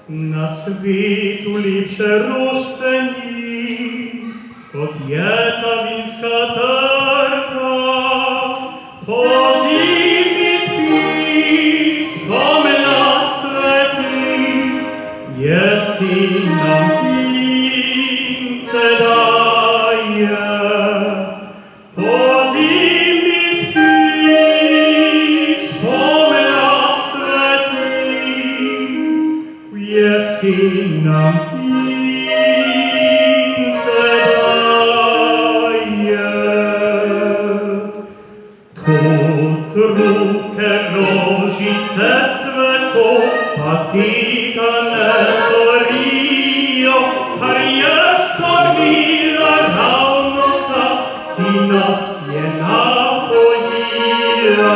На світу ліпше рожце ні, от є та вінська терка, по зимі спі, спомина цвети, єси нам вінце дає. По зимі спі, спомина цвети, єси нам вінце дає. Тут руке рожице цветко, а ти та не сторіо, хай є сторміла равнота, і нас є напоїла.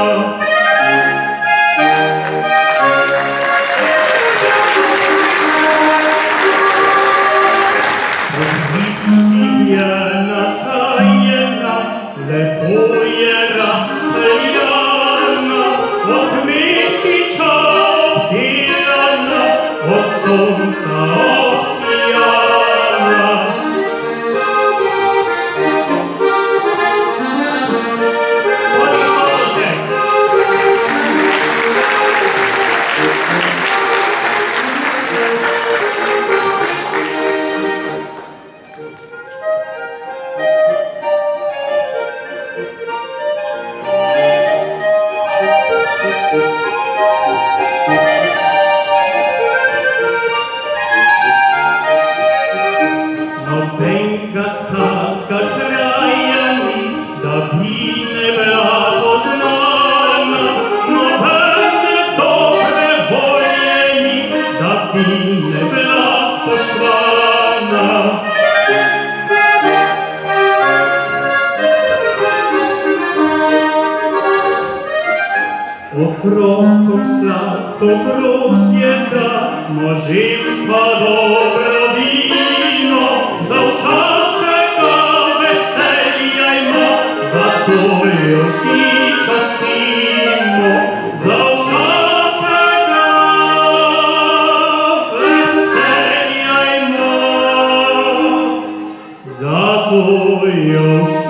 Вічнієна саєна, летує розстріляна, от миті чопірана, от сонця обсіяна. Ході, Сорожек! Новенька татська краяні, да бідне брато знана, новенне добре воєні, да бідне благоспошлана. Окропом сладко простєта, можим подобро віно, за усака веселяймо, за тою всі частино, за усака веселяймо, за тою всі